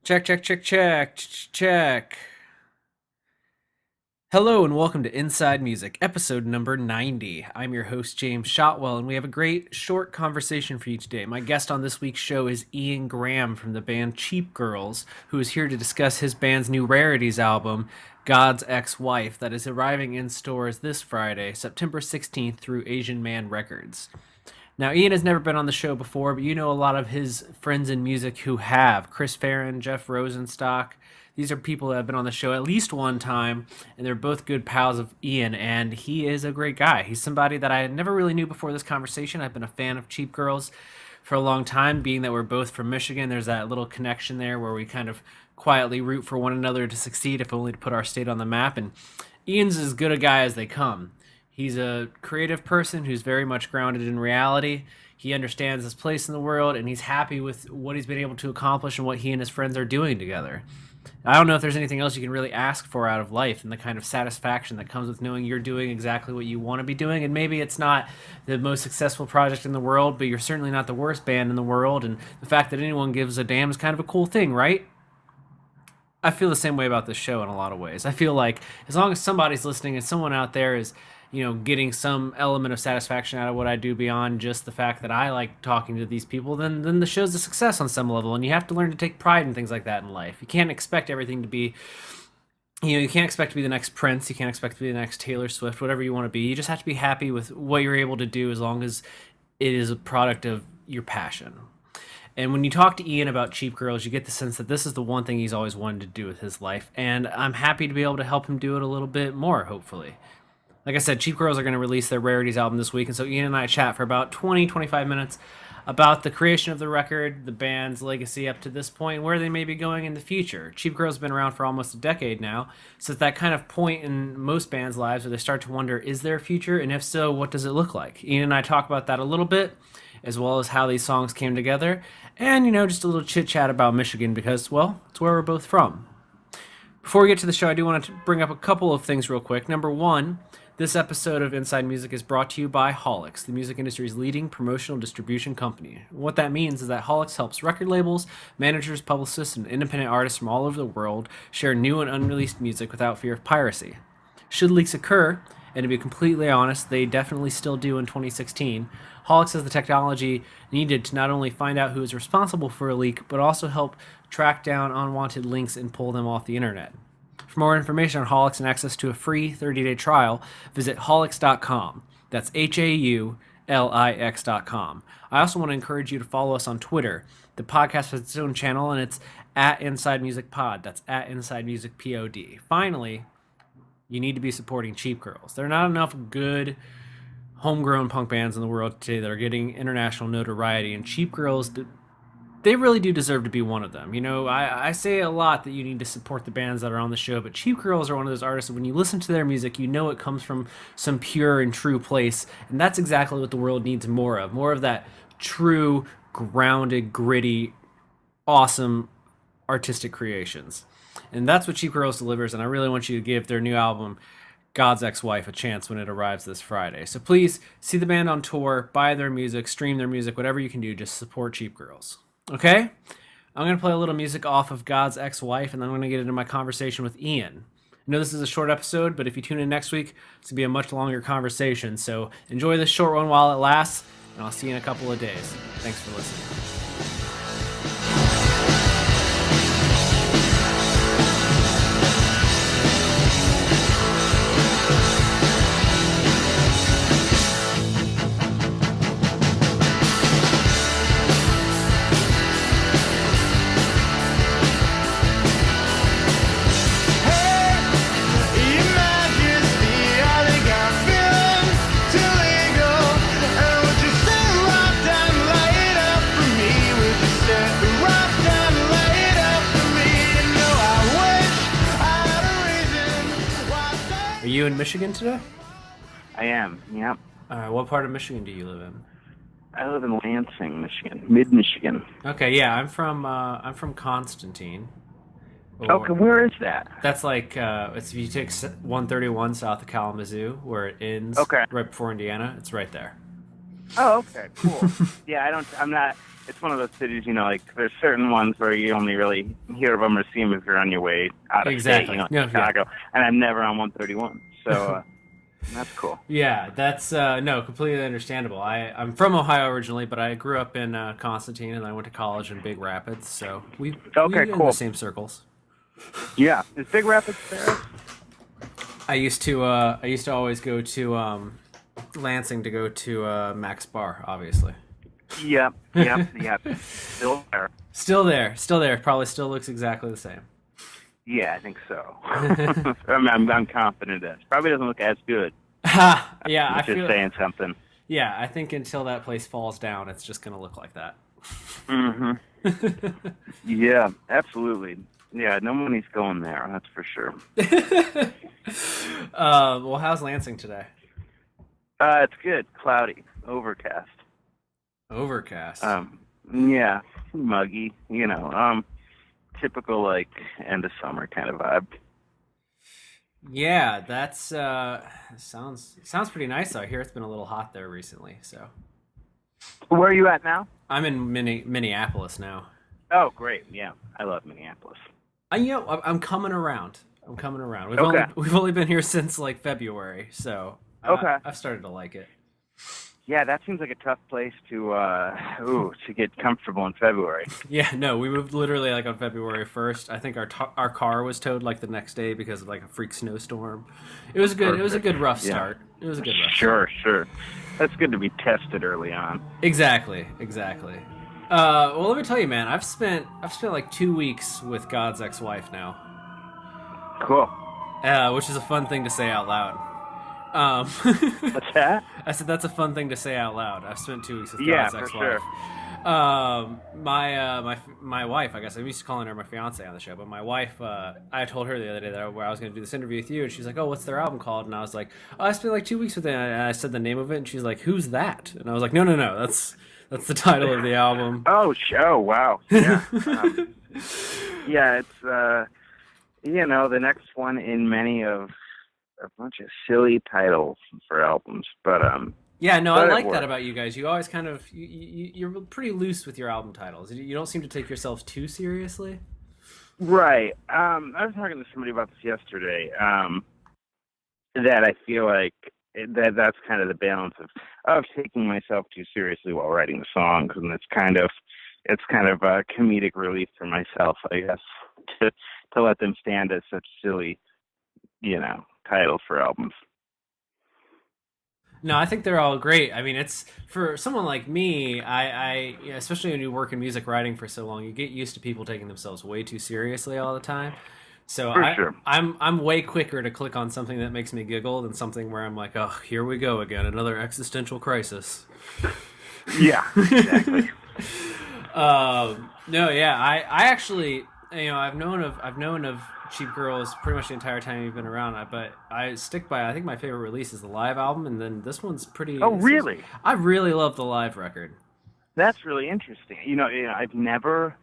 Check, check, check, check, check. Hello and welcome to Inside Music, episode number 90. I'm your host, James Shotwell, and we have a great short conversation for you today. My guest on this week's show is Ian Graham from the band Cheap Girls, who is here to discuss his band's new Rarities album, God's Ex-Wife, that is arriving in stores this Friday, September 16th, through Asian Man Records. Now, Ian has never been on the show before, but you know a lot of his friends in music who have. Chris Farron, Jeff Rosenstock. These are people that have been on the show at least one time, and they're both good pals of Ian, and he is a great guy. He's somebody that I never really knew before this conversation. I've been a fan of Cheap Girls for a long time, being that we're both from Michigan. There's that little connection there where we kind of quietly root for one another to succeed, if only to put our state on the map, and Ian's as good a guy as they come. He's a creative person who's very much grounded in reality. He understands his place in the world, and he's happy with what he's been able to accomplish and what he and his friends are doing together. I don't know if there's anything else you can really ask for out of life and the kind of satisfaction that comes with knowing you're doing exactly what you want to be doing. And maybe it's not the most successful project in the world, but you're certainly not the worst band in the world. And the fact that anyone gives a damn is kind of a cool thing, right? I feel the same way about this show in a lot of ways. I feel like as long as somebody's listening and someone out there is, getting some element of satisfaction out of what I do beyond just the fact that I like talking to these people, then the show's a success on some level. And you have to learn to take pride in things like that in life. You can't expect everything to be, you can't expect to be the next Prince. You can't expect to be the next Taylor Swift, whatever you want to be. You just have to be happy with what you're able to do as long as it is a product of your passion. And when you talk to Ian about Cheap Girls, you get the sense that this is the one thing he's always wanted to do with his life. And I'm happy to be able to help him do it a little bit more, hopefully. Like I said, Cheap Girls are going to release their Rarities album this week. And so Ian and I chat for about 20, 25 minutes about the creation of the record, the band's legacy up to this point, and where they may be going in the future. Cheap Girls have been around for almost a decade now. So it's that kind of point in most bands' lives where they start to wonder, is there a future? And if so, what does it look like? Ian and I talk about that a little bit, as well as how these songs came together. And, just a little chit-chat about Michigan because, well, it's where we're both from. Before we get to the show, I do want to bring up a couple of things real quick. Number one, this episode of Inside Music is brought to you by Holix, the music industry's leading promotional distribution company. What that means is that Holix helps record labels, managers, publicists, and independent artists from all over the world share new and unreleased music without fear of piracy. Should leaks occur, and to be completely honest, they definitely still do in 2016, Holix has the technology needed to not only find out who is responsible for a leak, but also help track down unwanted links and pull them off the internet. For more information on Holix and access to a free 30-day trial, visit holix.com. That's HAULIX.com. I also want to encourage you to follow us on Twitter. The podcast has its own channel, and it's at Inside Music Pod. That's at Inside Music POD. Finally, you need to be supporting Cheap Girls. There are not enough good homegrown punk bands in the world today that are getting international notoriety, and Cheap Girls, they really do deserve to be one of them. I say a lot that you need to support the bands that are on the show, but Cheap Girls are one of those artists that when you listen to their music, you know it comes from some pure and true place, and that's exactly what the world needs more of. More of that true, grounded, gritty, awesome artistic creations. And that's what Cheap Girls delivers, and I really want you to give their new album, God's Ex-Wife, a chance when it arrives this Friday. So please see the band on tour, buy their music, stream their music, whatever you can do, just support Cheap Girls. Okay? I'm going to play a little music off of God's Ex-Wife, and then I'm going to get into my conversation with Ian. I know this is a short episode, but if you tune in next week, it's going to be a much longer conversation. So enjoy this short one while it lasts, and I'll see you in a couple of days. Thanks for listening. Are you in Michigan today? I am, yep. All right, what part of Michigan do you live in? I live in Lansing, Michigan, mid-Michigan. Okay, yeah, I'm from Constantine. Okay, where is that? That's like it's if you take 131 south of Kalamazoo, where it ends Okay. right before Indiana. It's right there. Oh, okay, cool. Yeah, I'm not. It's one of those cities, like there's certain ones where you only really hear of them or see them if you're on your way out of state, Exactly. like No, yeah. Chicago, and I'm never on 131, so that's cool. Yeah, that's no, completely understandable. I'm from Ohio originally, but I grew up in Constantine, and I went to college in Big Rapids, so Okay, we in the cool. same circles. Yeah, is Big Rapids there? I used to always go to Lansing to go to Max Bar, obviously. Yep, yep, yep. Still there. Still there. Probably still looks exactly the same. Yeah, I think so. I'm confident it is. Probably doesn't look as good. Ha! Yeah, I Which is feel. saying something. Yeah, I think until that place falls down, it's just gonna look like that. Yeah, absolutely. Yeah, no money's going there. That's for sure. Well, how's Lansing today? It's good. Cloudy, overcast. Overcast. Yeah, muggy. Typical like end of summer kind of vibe. Yeah, that's sounds pretty nice out here. It's been a little hot there recently, so Where are you at now? I'm in Minneapolis now. Oh, great. Yeah, I love Minneapolis. I'm coming around. I'm coming around. Okay. We've only been here since like February, so Okay. I've started to like it. Yeah, that seems like a tough place to get comfortable in February. Yeah, no, we moved literally like on February 1st. I think our car was towed like the next day because of like a freak snowstorm. It was good. It was a good rough start. It was a good rough start. Sure. That's good to be tested early on. Exactly. Well, let me tell you, man. I've spent like 2 weeks with God's ex-wife now, Cool. which is a fun thing to say out loud. What's that? I said that's a fun thing to say out loud. I've spent 2 weeks with Yeah, God's for ex-wife. sure. My wife, I guess I'm used to calling her my fiance on the show, but my wife, I told her the other day that I was going to do this interview with you, and she's like, "Oh, what's their album called?" And I was like, "Oh, I spent like 2 weeks with it." And I said the name of it, and she's like, "Who's that?" And I was like, "No, that's the title of the album." Oh, wow. Yeah. Yeah, it's the next one in many of a bunch of silly titles for albums, but Yeah, no, I but it like that works. about you guys. You always kind of you're pretty loose with your album titles. You don't seem to take yourselves too seriously. Right. I was talking to somebody about this yesterday. That I feel like that's kind of the balance of taking myself too seriously while writing the songs, and it's kind of a comedic relief for myself, I guess, to let them stand as such silly, titles for albums. No, I think they're all great. I mean, it's for someone like me. Especially when you work in music writing for so long, you get used to people taking themselves way too seriously all the time. So For sure. I'm way quicker to click on something that makes me giggle than something where I'm like, oh, here we go again, another existential crisis. Yeah, exactly. No, yeah, I actually, I've known of Cheap Girls pretty much the entire time you've been around. But I stick by. I think my favorite release is the live album, and then this one's pretty. Oh, really? I really love the live record. That's really interesting. I've never.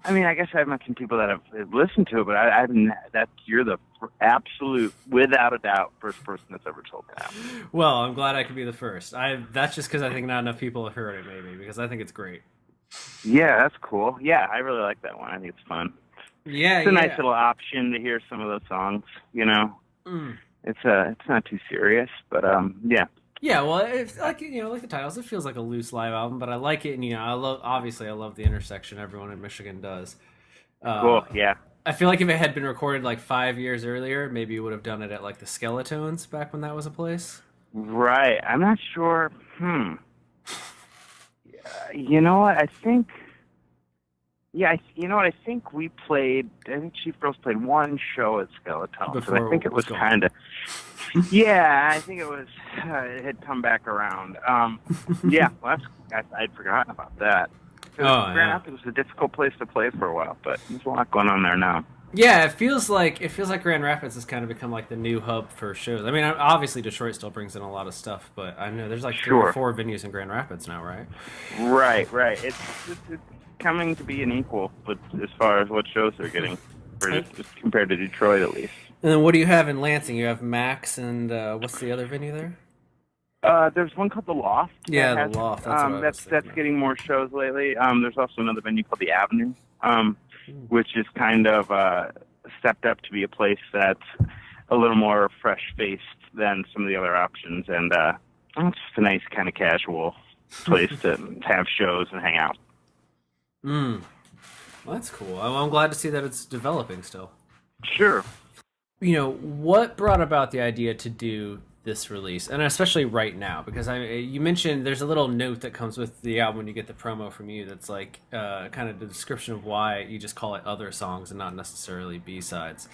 I mean, I guess I've met some people that have listened to it, but you're the absolute, without a doubt, first person that's ever told me that. Well, I'm glad I could be the first. That's just because I think not enough people have heard it, maybe, because I think it's great. Yeah, that's cool. Yeah, I really like that one. I think it's fun. Yeah, It's a nice little option to hear some of those songs. Mm. It's not too serious, but yeah. Yeah, well, it's like like the titles, it feels like a loose live album, but I like it, and I love the intersection everyone in Michigan does. Cool. Yeah. I feel like if it had been recorded like 5 years earlier, maybe you would have done it at like the Skeletones back when that was a place. Right. I'm not sure. You know what? I think. Yeah, you know what? I think we played. I think Chief Girls played one show at Skeletones, and I think it was kind of. Yeah, I think it was. It had come back around. Yeah, well, I'd forgotten about that. Grand Rapids was a difficult place to play for a while, but there's a lot going on there now. Yeah, it feels like Grand Rapids has kind of become like the new hub for shows. I mean, obviously Detroit still brings in a lot of stuff, but I know there's like 3 or 4 venues in Grand Rapids now, right? Right. It's coming to be an equal, but as far as what shows they're getting, just compared to Detroit at least. And then what do you have in Lansing? You have Max, and what's the other venue there? There's one called The Loft that Yeah, the has Loft. That's what I was that's thinking of. getting more shows lately. There's also another venue called The Avenue, Hmm. which is kind of stepped up to be a place that's a little more fresh faced than some of the other options, and it's just a nice kind of casual place to have shows and hang out. Mm. Well, that's cool. I'm glad to see that it's developing still. Sure. What brought about the idea to do this release, and especially right now? Because you mentioned there's a little note that comes with the album when you get the promo from you. That's like kind of the description of why you just call it other songs and not necessarily B sides.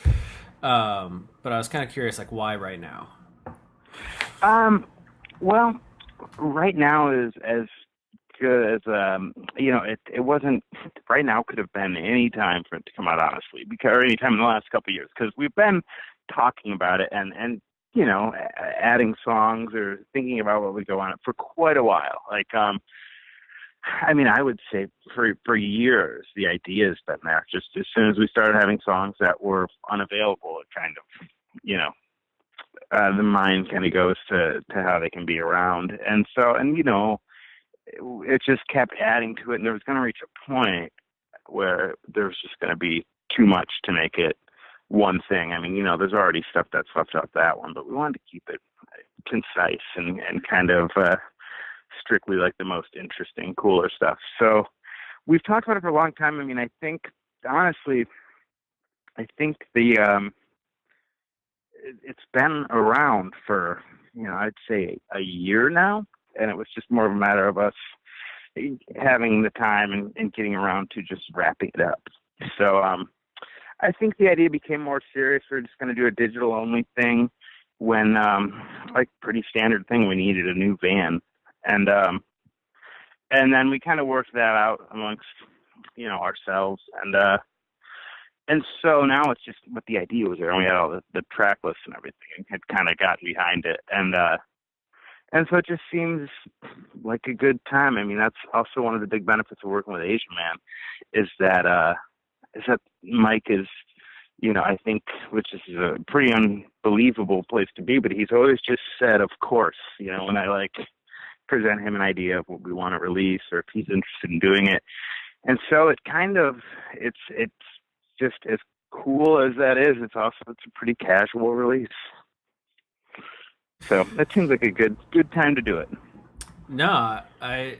But I was kind of curious, like why right now? Um, well, right now is as good as it wasn't. Right now could have been any time for it to come out, honestly, because or any time in the last couple of years, because we've been talking about it and adding songs or thinking about what would go on it for quite a while. Like I mean, I would say for years the idea has been there. Just as soon as we started having songs that were unavailable, it kind of the mind kind of goes to how they can be around, and so it just kept adding to it, and there was going to reach a point where there was just going to be too much to make it one thing. I mean, there's already stuff that's left out that one, but we wanted to keep it concise and kind of strictly like the most interesting, cooler stuff. So we've talked about it for a long time. I mean, I think honestly, I think it's been around for I'd say a year now, and it was just more of a matter of us having the time and getting around to just wrapping it up. So I think the idea became more serious. We're just going to do a digital only thing when like pretty standard thing. We needed a new van, and then we kind of worked that out amongst ourselves, and so now it's just what the idea was there, and we had all the track lists and everything, and had kind of got behind it, and so it just seems like a good time. I mean, that's also one of the big benefits of working with Asian Man, is that Mike is, I think, which is a pretty unbelievable place to be, but he's always just said, of course, when I like present him an idea of what we want to release or if he's interested in doing it. And so it kind of, it's just as cool as that is, it's a pretty casual release. So that seems like a good time to do it. No, I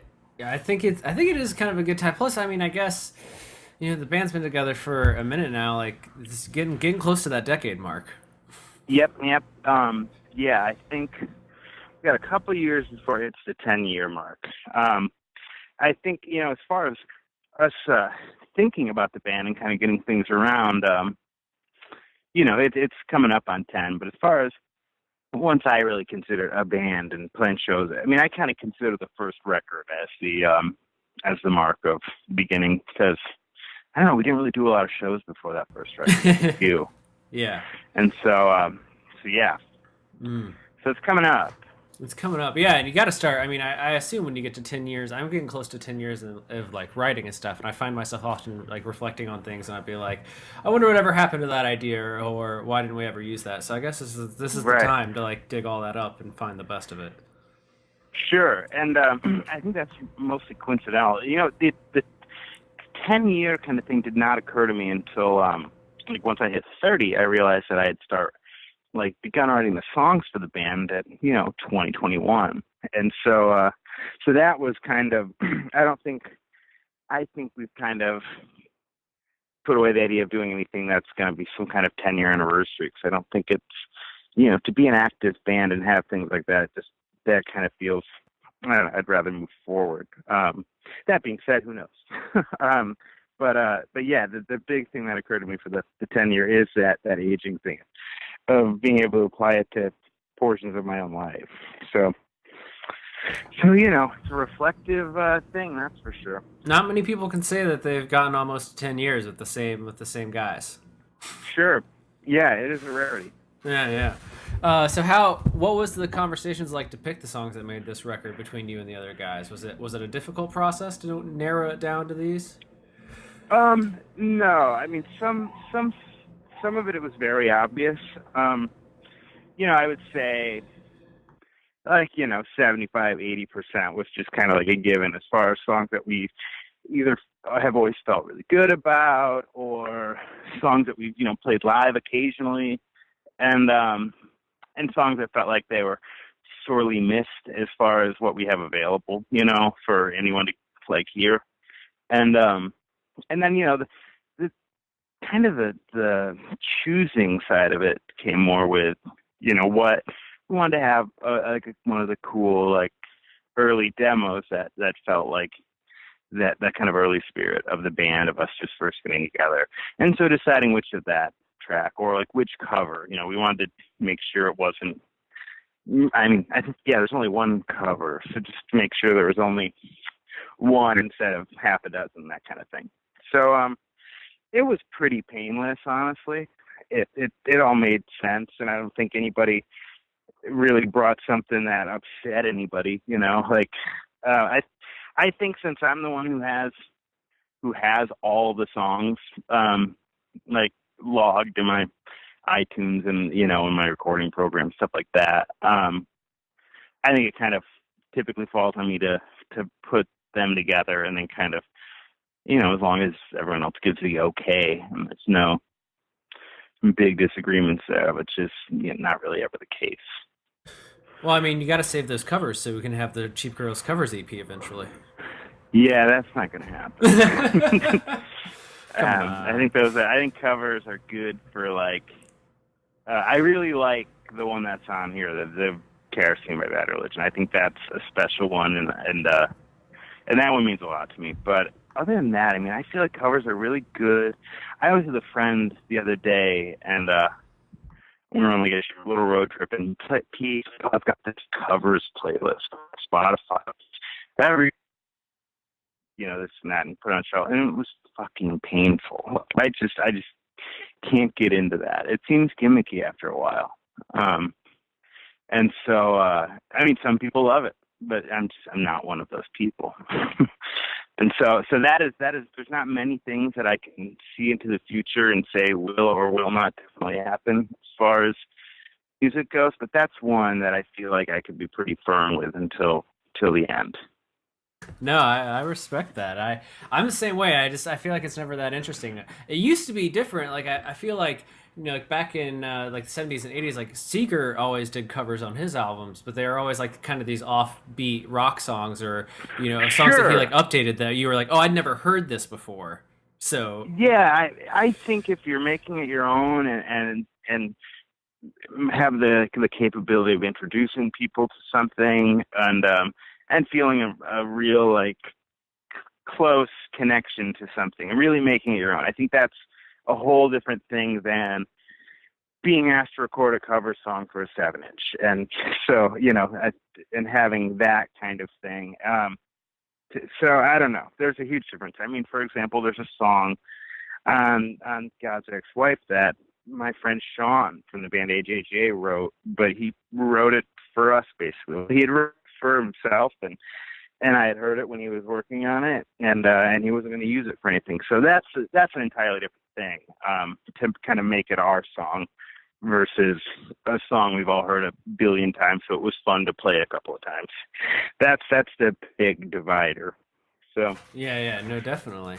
think it is kind of a good time. Plus, I mean, I guess the band's been together for a minute now. Like it's getting close to that decade mark. Yep. Yeah, I think we got a couple of years before it hits the 10-year mark. I think, as far as us thinking about the band and kind of getting things around, it's coming up on 10. But as far as once I really consider a band and playing shows, I mean, I kind of consider the first record as the mark of beginning, because I don't know, we didn't really do a lot of shows before that first record. Just a few. Yeah. And so yeah. Mm. So it's coming up. It's coming up, yeah, and you got to start. I mean, I assume when you get to 10 years, I'm getting close to 10 years of like writing and stuff, and I find myself often like reflecting on things, and I'd be like, I wonder what ever happened to that idea, or why didn't we ever use that? So I guess this is the Right. time to like dig all that up and find the best of it. Sure. And I think that's mostly coincidental. The 10-year kind of thing did not occur to me until like once I hit 30, I realized that I had begun writing the songs for the band at 2021, and so that was kind of I think we've kind of put away the idea of doing anything that's going to be some kind of 10-year anniversary, because I don't think it's to be an active band and have things like that, just that kind of feels, I don't know, I'd rather move forward. That being said, who knows? But yeah, the big thing that occurred to me for the 10-year is that aging thing of being able to apply it to portions of my own life. So it's a reflective thing, that's for sure. Not many people can say that they've gotten almost 10 years with the same guys. Sure. Yeah, it is a rarity. Yeah, yeah. So what was the conversations like to pick the songs that made this record between you and the other guys? Was it a difficult process to narrow it down to these? No, I mean some of it was very obvious. I would say like, 75, 80% was just kind of like a given as far as songs that we either have always felt really good about, or songs that we, played live occasionally, and songs that felt like they were sorely missed as far as what we have available, for anyone to like hear. And then, the kind of the choosing side of it came more with, what we wanted to have, like one of the cool, like, early demos that felt like that kind of early spirit of the band, of us just first getting together. And so deciding which of that track, or like which cover, we wanted to make sure it wasn't, I mean, I think, yeah, there's only one cover, so just to make sure there was only one instead of half a dozen, that kind of thing. So it was pretty painless, honestly. It all made sense, and I don't think anybody really brought something that upset anybody. Like, I think since I'm the one who has all the songs like logged in my iTunes and in my recording program, stuff like that, I think it kind of typically falls on me to put them together, and then kind of, as long as everyone else gives the okay, and there's no big disagreements there, which is not really ever the case. Well, I mean, you got to save those covers so we can have the Cheap Girls covers EP eventually. Yeah, that's not going to happen. Come on. I think covers are good for, like, I really like the one that's on here, the Kerosene by Bad Religion. I think that's a special one, and that one means a lot to me. But other than that, I mean, I feel like covers are really good. I was with a friend the other day, and we were on like a little road trip, and I've got this covers playlist on Spotify. Every, this and that, and put on a show, and it was fucking painful. I just can't get into that. It seems gimmicky after a while. And so, I mean, some people love it, but I'm not one of those people. And so that is, there's not many things that I can see into the future and say will or will not definitely happen as far as music goes, but that's one that I feel like I could be pretty firm with until the end. No, I respect that. I'm the same way. I feel like it's never that interesting. It used to be different. Like I feel like like back in like the 70s and 80s, like Seeger always did covers on his albums, but they were always like kind of these offbeat rock songs, or songs that he like Sure. updated that you were like, oh, I'd never heard this before. So Yeah, I think if you're making it your own, and have the capability of introducing people to something, and feeling a real, like, close connection to something and really making it your own, I think that's a whole different thing than being asked to record a cover song for a 7-inch. And so, and having that kind of thing. So I don't know. There's a huge difference. I mean, for example, there's a song on God's Ex-Wife that my friend Sean from the band AJJ wrote, but he wrote it for us, basically. He had written it for himself, and I had heard it when he was working on it, and he wasn't going to use it for anything. So that's an entirely different thing, to kind of make it our song versus a song we've all heard a billion times, so it was fun to play a couple of times. That's the big divider. So yeah, no, definitely.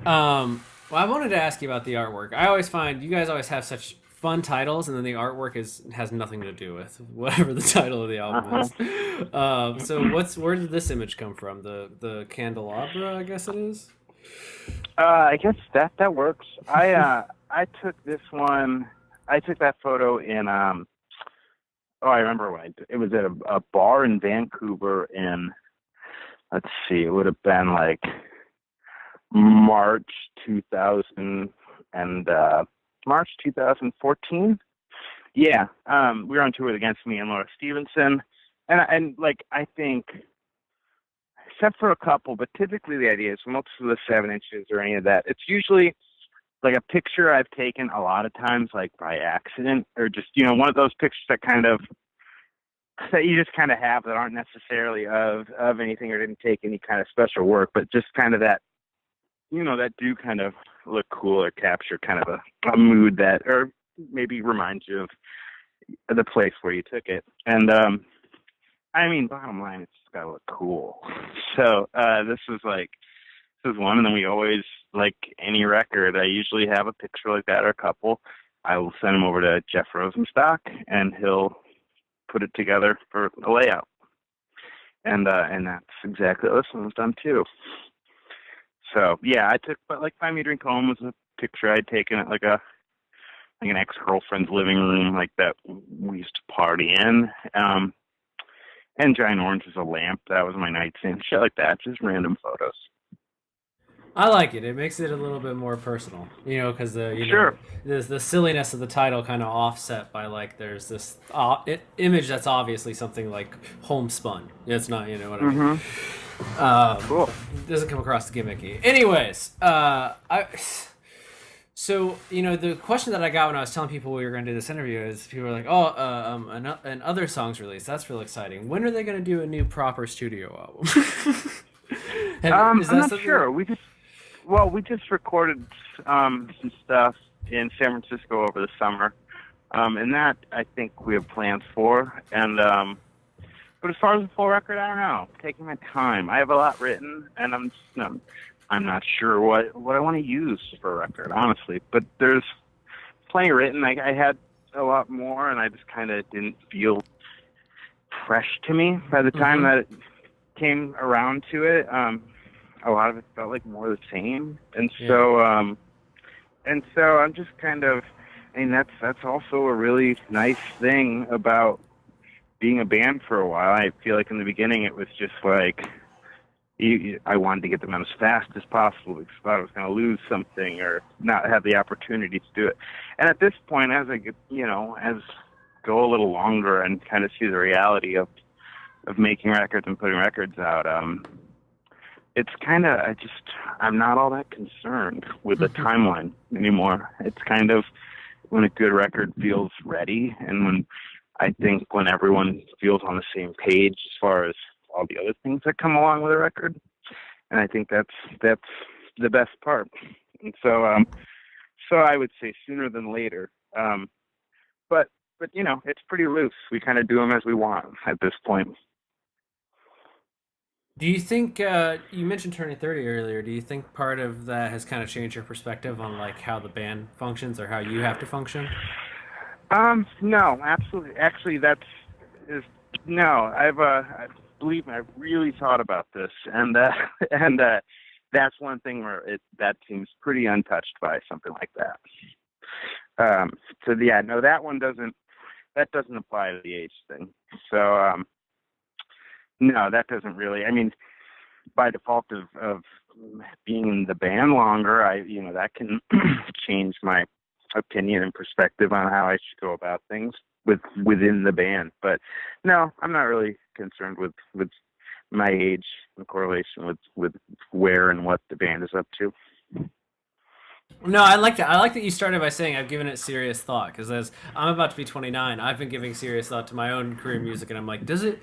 Well, I wanted to ask you about the artwork. I always find you guys always have such fun titles, and then the artwork has nothing to do with whatever the title of the album uh-huh. is. So where did this image come from? The candelabra, I guess it is. I guess that works. I took this one. I took that photo in I remember when it was at a bar in Vancouver in, let's see, it would have been like March 2000 and March 2014. Yeah, we were on tour with Against Me and Laura Stevenson, and like, I think, except for a couple, but typically the idea is most of the 7-inches or any of that, it's usually like a picture I've taken a lot of times, like by accident, or just, one of those pictures that you just kind of have, that aren't necessarily of anything, or didn't take any kind of special work, but just kind of that, that do kind of look cool or capture kind of a mood that, or maybe reminds you of the place where you took it. And I mean, bottom line, it's just gotta look cool. So this is one, and then we always, like any record, I usually have a picture like that or a couple. I will send them over to Jeff Rosenstock, and he'll put it together for a layout. And that's exactly what this one's done too. So yeah, I took, but like Buy Me a Drink Home was a picture I'd taken at like an ex girlfriend's living room, like that we used to party in. And Giant Orange was a lamp. That was my nightstand. Shit like that. Just random photos. I like it. It makes it a little bit more personal, because Sure. the silliness of the title kind of offset by like there's this image that's obviously something like homespun. It's not, you know what I mean. Cool. It doesn't come across gimmicky. Anyways, so the question that I got when I was telling people we were going to do this interview is people were like, "Oh, and other songs released. That's real exciting. When are they going to do a new proper studio album?" I'm not sure. We just recorded some stuff in San Francisco over the summer, and that I think we have plans for. And but as far as the full record, I don't know. I'm taking my time. I have a lot written, and I'm not sure what I want to use for a record, honestly. But there's plenty written. I had a lot more, and I just kind of didn't feel fresh to me by the time that it came around to it. A lot of it felt like more the same, and so I'm just kind of. I mean, that's also a really nice thing about being a band for a while. I feel like in the beginning it was just like I wanted to get them out as fast as possible because I thought I was going to lose something or not have the opportunity to do it. And at this point, as I get, as go a little longer and kind of see the reality of making records and putting records out, it's kind of, I'm not all that concerned with the timeline anymore. It's kind of when a good record feels ready, and when everyone feels on the same page as far as all the other things that come along with a record. And I think that's the best part. And so I would say sooner than later. But it's pretty loose. We kind of do them as we want at this point. Do you think you mentioned turning 30 earlier? Do you think part of that has kind of changed your perspective on like how the band functions or how you have to function? No, absolutely. Actually, no. Believe me, I've really thought about this, and that's one thing where that seems pretty untouched by something like that. So yeah, no, that doesn't apply to the age thing. So no, that doesn't really. I mean, by default of being in the band longer, that can change my opinion and perspective on how I should go about things within the band. But no, I'm not really concerned with my age in correlation with where and what the band is up to. No, I like that. I like that you started by saying I've given it serious thought because as I'm about to be 29, I've been giving serious thought to my own career music, and I'm like, does it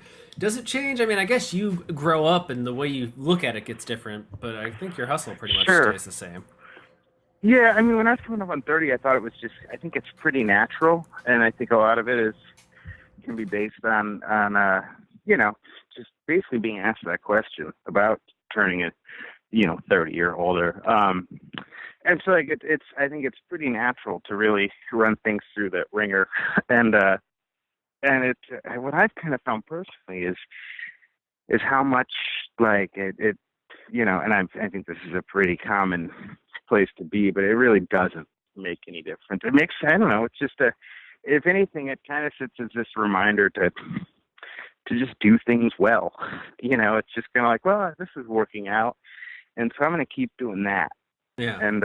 change? I mean, I guess you grow up and the way you look at it gets different, but I think your hustle pretty much Sure. stays the same. Yeah, I mean, when I was coming up on 30, I thought it was I think it's pretty natural, and I think a lot of it can be based on just basically being asked that question about turning it, 30 or older. And so like I think it's pretty natural to really run things through the ringer, and what I've kind of found personally is how much like it and I think this is a pretty common place to be, but it really doesn't make any difference. It makes, I don't know, it's just if anything, it kind of sits as this reminder to just do things well. It's just kind of like, well, this is working out, and so I'm going to keep doing that. Yeah. And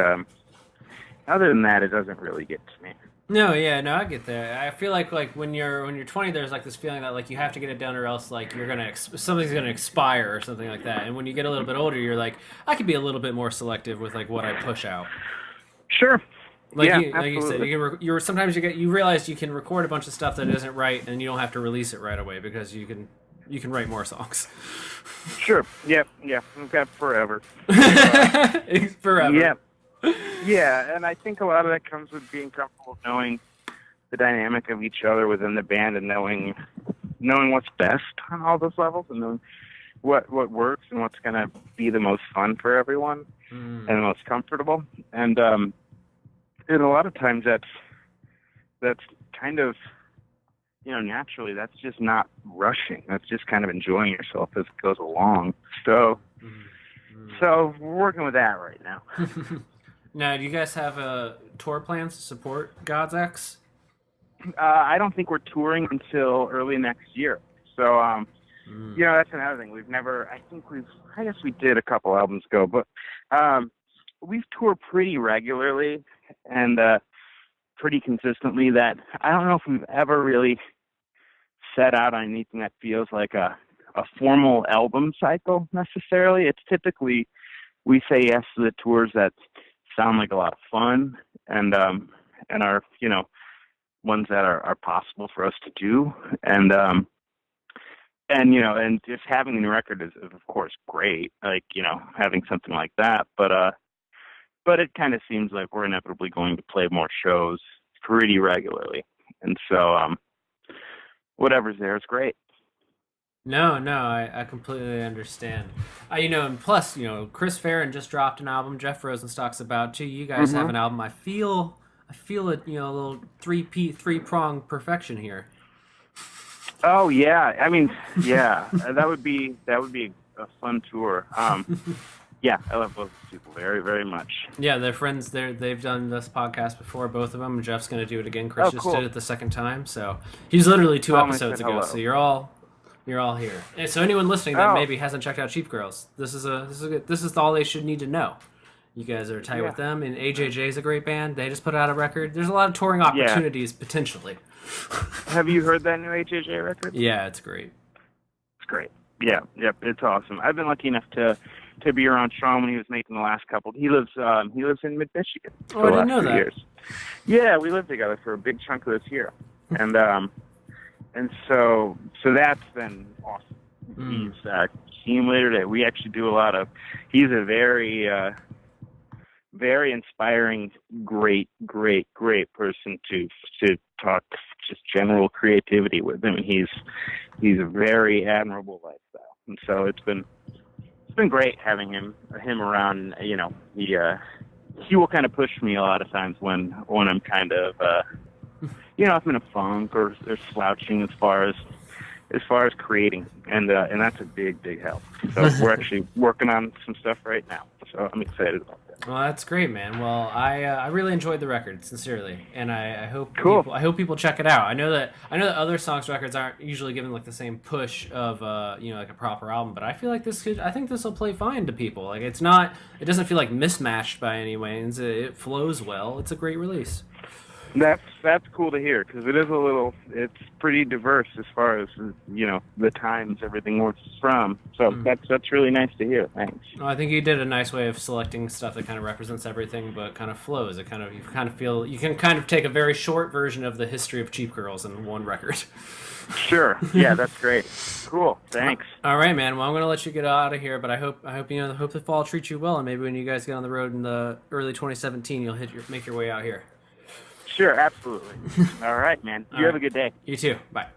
other than that, it doesn't really get to me. No, yeah, no, I get that. I feel like when you're 20, there's like this feeling that like you have to get it done or else like you're gonna something's gonna expire or something like that. And when you get a little bit older, you're like, I could be a little bit more selective with like what I push out. Sure. Like Yeah, like you said, you're sometimes you realize you can record a bunch of stuff that isn't right, and you don't have to release it right away because you can write more songs. Sure. Yep. Yeah. We've got forever. Forever. Yeah. Yeah, and I think a lot of that comes with being comfortable knowing the dynamic of each other within the band and knowing, knowing what's best on all those levels, and knowing what works and what's going to be the most fun for everyone and the most comfortable. And a lot of times that's kind of, naturally, that's just not rushing. That's just kind of enjoying yourself as it goes along. So we're working with that right now. Now, do you guys have tour plans to support God's X? I don't think we're touring until early next year. So, that's another thing. I guess we did a couple albums ago, but we've toured pretty regularly and pretty consistently that I don't know if we've ever really set out on anything that feels like a formal album cycle necessarily. It's typically we say yes to the tours that sound like a lot of fun and are, ones that are possible for us to do. And just having a new record is of course great, like, having something like that. But it kind of seems like we're inevitably going to play more shows pretty regularly. And so whatever's there is great. No, I completely understand. And plus, Chris Farron just dropped an album. Jeff Rosenstock's about to. You guys have an album. I feel it, a little three-pronged perfection here. Oh yeah, I mean, yeah, that would be a fun tour. Yeah, I love both people very, very much. Yeah, they're friends. They've done this podcast before, both of them. Jeff's going to do it again. Chris just did it the second time, so he's literally 2 episodes ago. Hello. So you're all here. And so anyone listening that maybe hasn't checked out Cheap Girls, this is all they should need to know. You guys are tight with them, and AJJ is a great band. They just put out a record. There's a lot of touring opportunities potentially. Have you heard that new AJJ record? Yeah, it's great. It's great. Yeah, yep, it's awesome. I've been lucky enough to be around Sean when he was making the last couple. He lives in mid-Michigan. Oh, I didn't know that. Years. Yeah, we lived together for a big chunk of this year, and so that's been awesome. He's later that we actually do a lot of. He's a very very inspiring, great person to talk just general creativity with him. He's a very admirable lifestyle, and so it's been great having him around. He will kind of push me a lot of times when I'm kind of if I'm in a funk or slouching as far as creating, and that's a big help. So we're actually working on some stuff right now, so I'm excited about that. Well, that's great, man. Well, I really enjoyed the record, sincerely, and I hope people check it out. I know that other songs records aren't usually given like the same push of like a proper album, but I feel like I think this will play fine to people. Like it doesn't feel like mismatched by any means. It flows well. It's a great release. That's cool to hear, because it's pretty diverse as far as the times everything works from. So that's really nice to hear. Thanks. Well, I think you did a nice way of selecting stuff that kind of represents everything, but kind of flows. You kind of feel you can kind of take a very short version of the history of Cheap Girls in one record. Sure. Yeah, that's great. Cool. Thanks. All right, man. Well, I'm gonna let you get out of here, but I hope the fall treats you well, and maybe when you guys get on the road in the early 2017, you'll make your way out here. Sure, absolutely. All right, man. You have a good day. You too. Bye.